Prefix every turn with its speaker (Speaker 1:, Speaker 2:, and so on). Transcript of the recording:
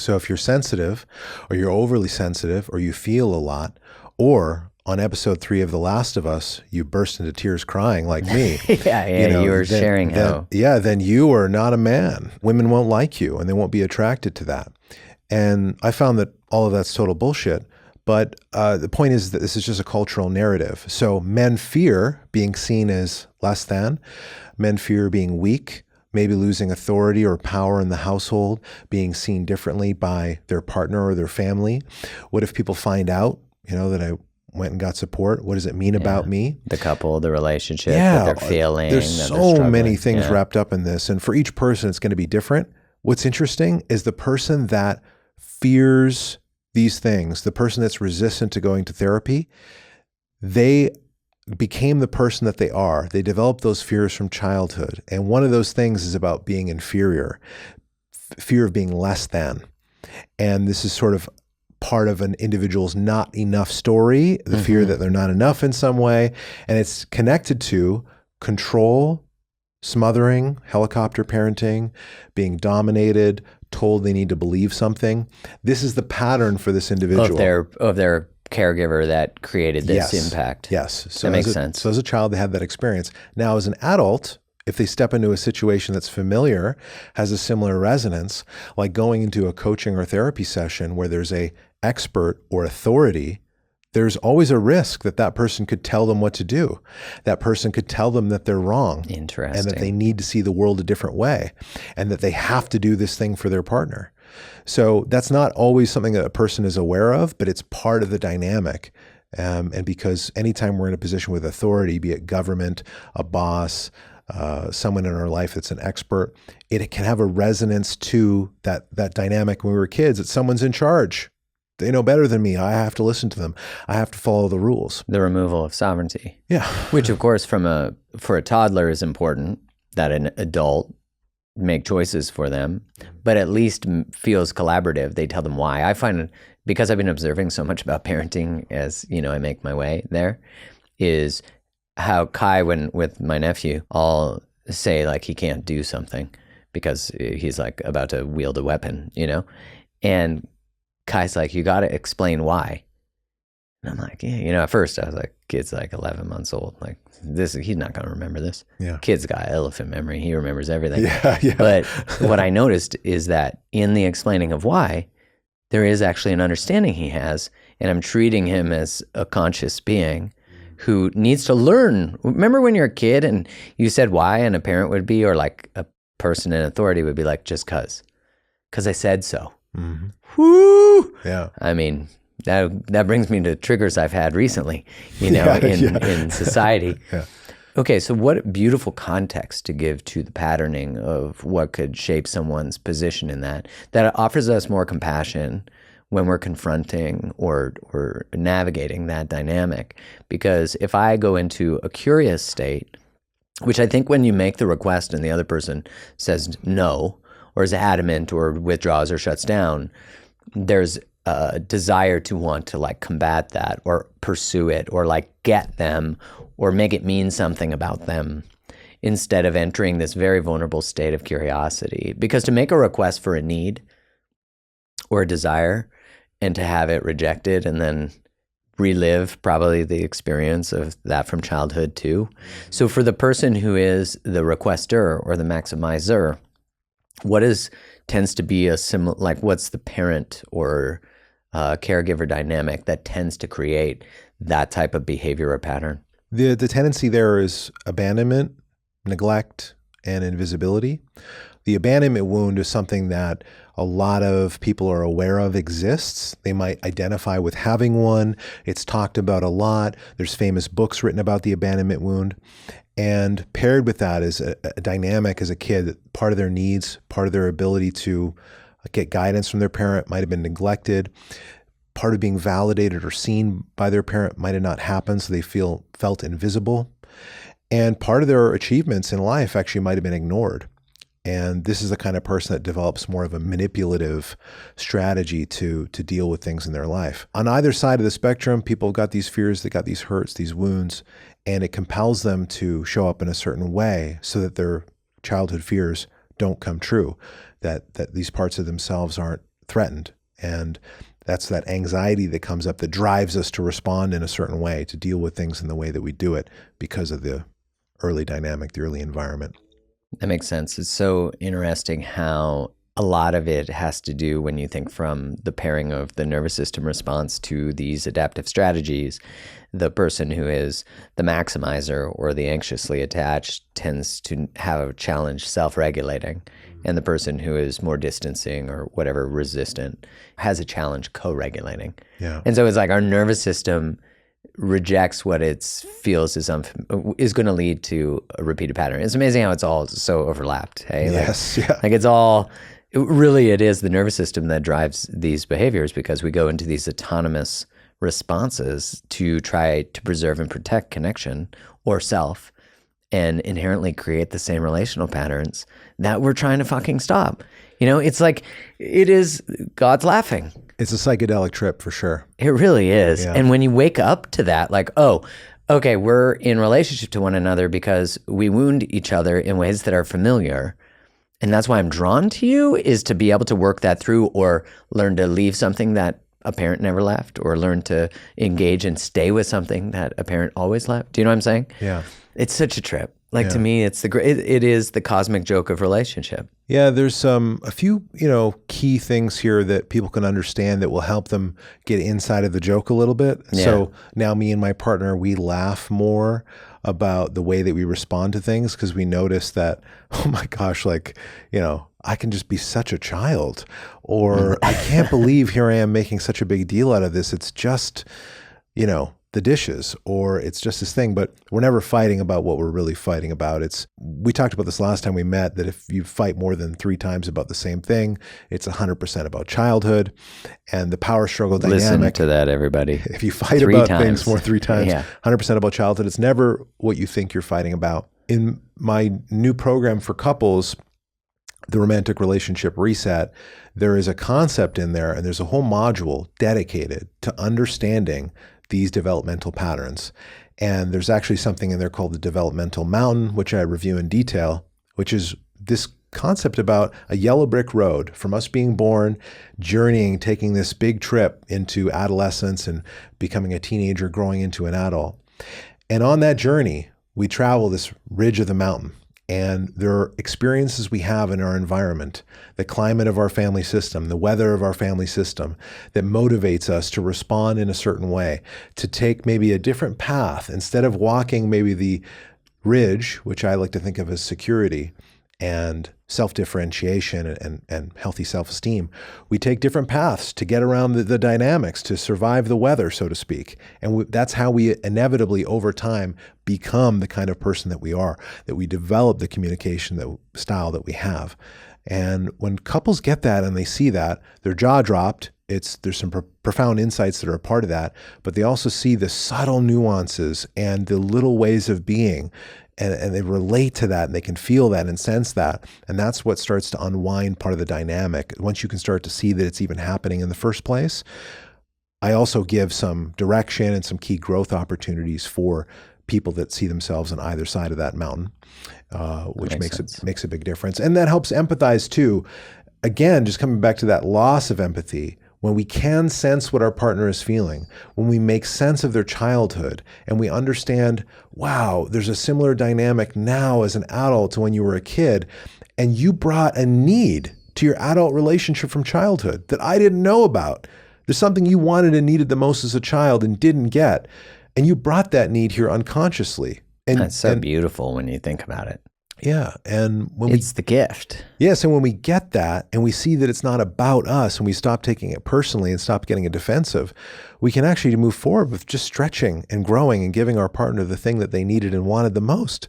Speaker 1: So if you're sensitive or you're overly sensitive or you feel a lot, or on episode 3 of The Last of Us, you burst into tears crying like me.
Speaker 2: You were sharing how.
Speaker 1: Yeah, then you are not a man. Women won't like you and they won't be attracted to that. And I found that all of that's total bullshit. But the point is that this is just a cultural narrative. So men fear being seen as less than. Men fear being weak, maybe losing authority or power in the household, being seen differently by their partner or their family. What if people find out, that I went and got support? What does it mean about me?
Speaker 2: The couple, the relationship, that they're feeling.
Speaker 1: There's so many things wrapped up in this. And for each person, it's going to be different. What's interesting is the person that fears these things, the person that's resistant to going to therapy, they became the person that they are. They developed those fears from childhood. And one of those things is about being inferior, fear of being less than. And this is sort of part of an individual's not enough story, the fear that they're not enough in some way. And it's connected to control, smothering, helicopter parenting, being dominated, told they need to believe something. This is the pattern for this individual.
Speaker 2: Of their caregiver that created this impact.
Speaker 1: Yes. So
Speaker 2: that makes sense.
Speaker 1: So as a child, they had that experience. Now as an adult, if they step into a situation that's familiar, has a similar resonance, like going into a coaching or therapy session where there's a expert or authority, there's always a risk that that person could tell them what to do. That person could tell them that they're wrong.
Speaker 2: Interesting.
Speaker 1: And that they need to see the world a different way and that they have to do this thing for their partner. So that's not always something that a person is aware of, but it's part of the dynamic. And because anytime we're in a position with authority, be it government, a boss, someone in our life that's an expert, it can have a resonance to that dynamic when we were kids, that someone's in charge. They know better than me. I have to listen to them. I have to follow the rules.
Speaker 2: The removal of sovereignty.
Speaker 1: Yeah.
Speaker 2: Which of course for a toddler is important, that an adult make choices for them, but at least feels collaborative. They tell them why. I find, because I've been observing so much about parenting as, I make my way there, is how Kai, with my nephew, I'll say like he can't do something because he's like about to wield a weapon, and Kai's like, you got to explain why. And I'm like, at first I was like, kid's like 11 months old. Like he's not going to remember this.
Speaker 1: Yeah.
Speaker 2: Kid's got elephant memory. He remembers everything.
Speaker 1: Yeah.
Speaker 2: But what I noticed is that in the explaining of why, there is actually an understanding he has, and I'm treating him as a conscious being who needs to learn. Remember when you're a kid and you said why, and a parent would be, or like a person in authority would be like, just cause I said so.
Speaker 1: Mm-hmm.
Speaker 2: Woo!
Speaker 1: Yeah.
Speaker 2: I mean, that brings me to triggers I've had recently, in society.
Speaker 1: Yeah.
Speaker 2: Okay, so what beautiful context to give to the patterning of what could shape someone's position in that offers us more compassion when we're confronting or navigating that dynamic. Because if I go into a curious state, which I think when you make the request and the other person says no, or is adamant or withdraws or shuts down, there's a desire to want to like combat that or pursue it or like get them or make it mean something about them, instead of entering this very vulnerable state of curiosity. Because to make a request for a need or a desire and to have it rejected and then relive probably the experience of that from childhood too. So for the person who is the requester or the maximizer, tends to be a similar, like what's the parent or caregiver dynamic that tends to create that type of behavior or pattern?
Speaker 1: The tendency there is abandonment, neglect, and invisibility. The abandonment wound is something that a lot of people are aware of exists. They might identify with having one. It's talked about a lot. There's famous books written about the abandonment wound. And paired with that is a dynamic as a kid that part of their needs, part of their ability to get guidance from their parent might have been neglected. Part of being validated or seen by their parent might have not happened, so they felt invisible. And part of their achievements in life actually might have been ignored. And this is the kind of person that develops more of a manipulative strategy to deal with things in their life. On either side of the spectrum, people got these fears, they got these hurts, these wounds, and it compels them to show up in a certain way so that their childhood fears don't come true, that these parts of themselves aren't threatened. And that's that anxiety that comes up that drives us to respond in a certain way, to deal with things in the way that we do it because of the early dynamic, the early environment.
Speaker 2: That makes sense. It's so interesting how a lot of it has to do, when you think from the pairing of the nervous system response to these adaptive strategies, the person who is the maximizer or the anxiously attached tends to have a challenge self-regulating. And the person who is more distancing or whatever, resistant, has a challenge co-regulating.
Speaker 1: Yeah.
Speaker 2: And so it's like our nervous system rejects what it feels is going to lead to a repeated pattern. It's amazing how it's all so overlapped. Hey,
Speaker 1: Yes.
Speaker 2: Like, like it's all, it is the nervous system that drives these behaviors, because we go into these autonomous responses to try to preserve and protect connection or self, and inherently create the same relational patterns that we're trying to fucking stop. It's like, it is God's laughing.
Speaker 1: It's a psychedelic trip for sure.
Speaker 2: It really is.
Speaker 1: Yeah.
Speaker 2: And when you wake up to that, like, oh, okay, we're in relationship to one another because we wound each other in ways that are familiar. And that's why I'm drawn to you, is to be able to work that through, or learn to leave something that a parent never left, or learn to engage and stay with something that a parent always left. Do you know what I'm saying?
Speaker 1: Yeah.
Speaker 2: It's such a trip. Like, to me, it's it is the cosmic joke of relationship.
Speaker 1: Yeah, there's a few, key things here that people can understand that will help them get inside of the joke a little bit.
Speaker 2: Yeah.
Speaker 1: So now me and my partner, we laugh more about the way that we respond to things, because we notice that, oh my gosh, like, I can just be such a child, or I can't believe here I am making such a big deal out of this. It's just, the dishes, or it's just this thing, but we're never fighting about what we're really fighting about. We talked about this last time we met, that if you fight more than 3 times about the same thing, it's 100% about childhood and the power struggle dynamic.
Speaker 2: Listen to that, everybody.
Speaker 1: If you fight
Speaker 2: 3
Speaker 1: about
Speaker 2: times.
Speaker 1: things more 3 times,
Speaker 2: Yeah.
Speaker 1: 100% about childhood, it's never what you think you're fighting about. In my new program for couples, the Romantic Relationship Reset, there is a concept in there, and there's a whole module dedicated to understanding these developmental patterns. And there's actually something in there called the developmental mountain, which I review in detail, which is this concept about a yellow brick road from us being born, journeying, taking this big trip into adolescence and becoming a teenager, growing into an adult. And on that journey, we travel this ridge of the mountain. And there are experiences we have in our environment, the climate of our family system, the weather of our family system, that motivates us to respond in a certain way, to take maybe a different path. Instead of walking maybe the ridge, which I like to think of as security and self-differentiation and healthy self-esteem, we take different paths to get around the dynamics, to survive the weather, so to speak. And that's how we inevitably, over time, become the kind of person that we are, that we develop the communication style that we have. And when couples get that and they see that, their jaw dropped. There's some profound insights that are a part of that, but they also see the subtle nuances and the little ways of being, and they relate to that, and they can feel that and sense that. And that's what starts to unwind part of the dynamic. Once you can start to see that it's even happening in the first place, I also give some direction and some key growth opportunities for people that see themselves on either side of that mountain, which makes a big difference. And that helps empathize too. Again, just coming back to that loss of empathy, when we can sense what our partner is feeling, when we make sense of their childhood, and we understand, wow, there's a similar dynamic now as an adult to when you were a kid, and you brought a need to your adult relationship from childhood that I didn't know about. There's something you wanted and needed the most as a child and didn't get, and you brought that need here unconsciously. And
Speaker 2: that's so beautiful when you think about it.
Speaker 1: Yeah. And
Speaker 2: it's the gift.
Speaker 1: Yes. And when we get that and we see that it's not about us, and we stop taking it personally and stop getting defensive, we can actually move forward with just stretching and growing and giving our partner the thing that they needed and wanted the most.